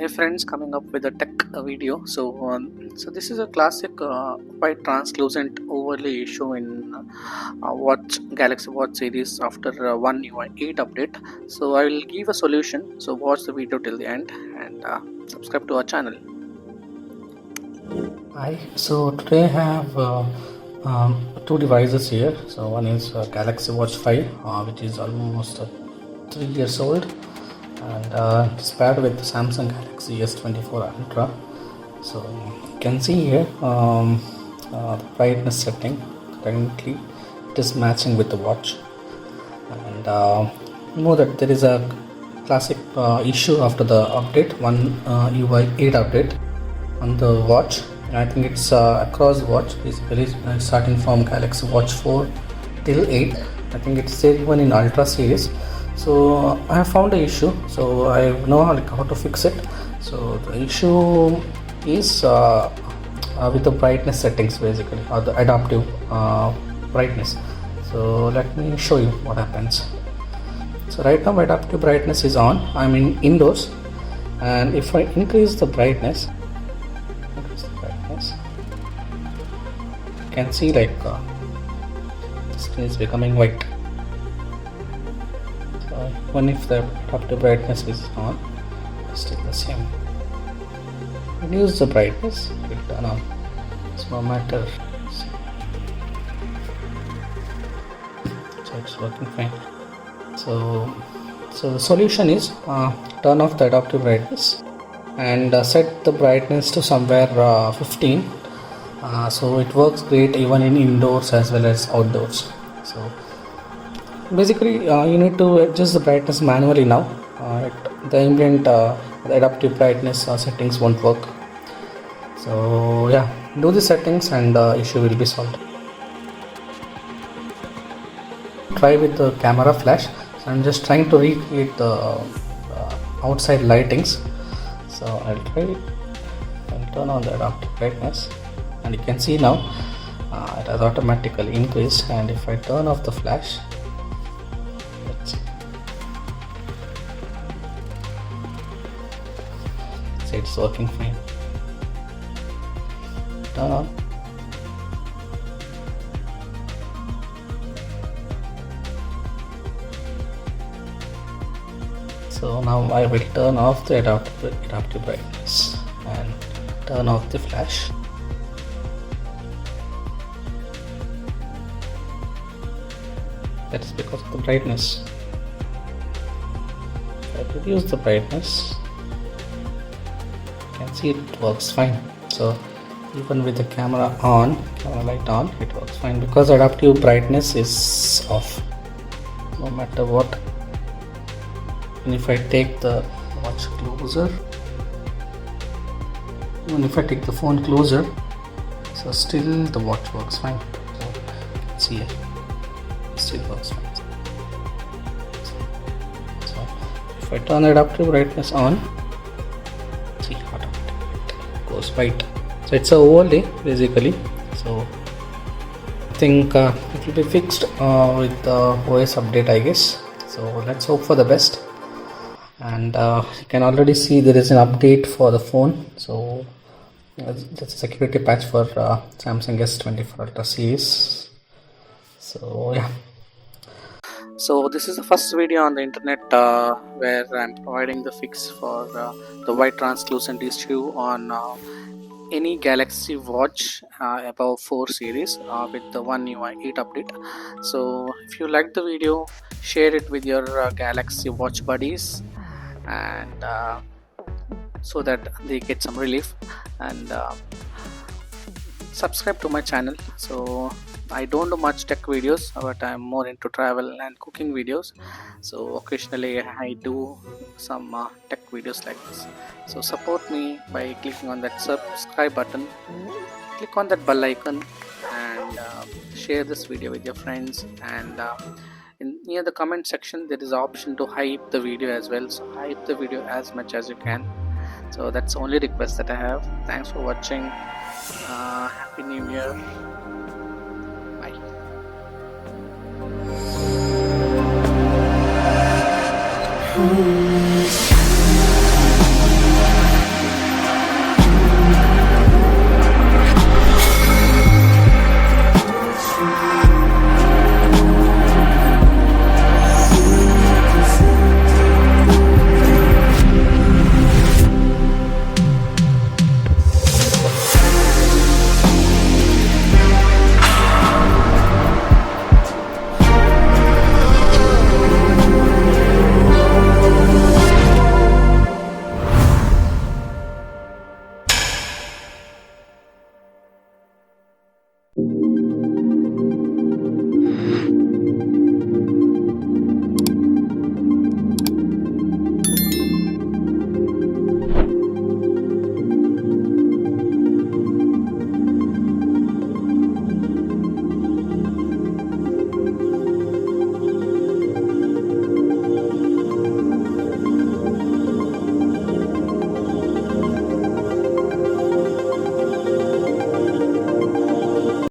Hey friends, coming up with a tech video. So this is a classic quite translucent overlay issue in Watch Galaxy Watch series after one UI 8 update. So I will give a solution. So watch the video till the end and subscribe to our channel. Hi, so today I have two devices here. So one is Galaxy Watch 5, which is almost 3 years old, and it's paired with Samsung Galaxy S24 Ultra. So you can see here the brightness setting. Currently it is matching with the watch, and you know that there is a classic issue after the update, one UI 8 update on the watch. I think it's across watch, basically starting from Galaxy Watch 4 till 8. I think it's there even in Ultra series. So I have found the issue, so I know how to fix it. So the issue is with the brightness settings, basically, or the adaptive brightness. So let me show you what happens. So right now adaptive brightness is on. I'm in indoors, and if I increase the brightness, you can see like the screen is becoming white. So even if the adaptive brightness is on, it's still the same. Reduce the brightness, it will turn on. It's no matter. So it's working fine. So the solution is turn off the adaptive brightness and set the brightness to somewhere 15. So it works great even in indoors as well as outdoors. So basically you need to adjust the brightness manually now. The ambient the adaptive brightness settings won't work. So yeah, do the settings and the issue will be solved. Try with the camera flash. So I'm just trying to recreate the outside lightings. So I'll try it and turn on the adaptive brightness, and you can see now it has automatically increased. And if I turn off the flash, let's see, it's working fine. Turn on. So now I will turn off the adaptive brightness and turn off the flash. That is because of the brightness. If I reduce the brightness, you can see it works fine. So even with the camera light on, it works fine because adaptive brightness is off. No matter what. And if I take the watch closer, even if I take the phone closer, so still the watch works fine. So see it still works fine. So if I turn adaptive brightness on, see, automatically it goes white. So it's a overlay basically. So I think it will be fixed with the OS update, I guess. So let's hope for the best. And you can already see there is an update for the phone. So that's a security patch for Samsung S24 Ultra series. So yeah. So this is the first video on the internet where I'm providing the fix for the white translucent issue on any Galaxy Watch above 4 series with the one UI 8 update. So if you like the video, share it with your Galaxy Watch buddies, and so that they get some relief, and subscribe to my channel. So I don't do much tech videos, but I'm more into travel and cooking videos. So occasionally I do some tech videos like this. So support me by clicking on that subscribe button, click on that bell icon, and share this video with your friends. And near the comment section there is an option to hype the video as well. So hype the video as much as you can. So that's the only request that I have. Thanks for watching. Happy New Year. Bye.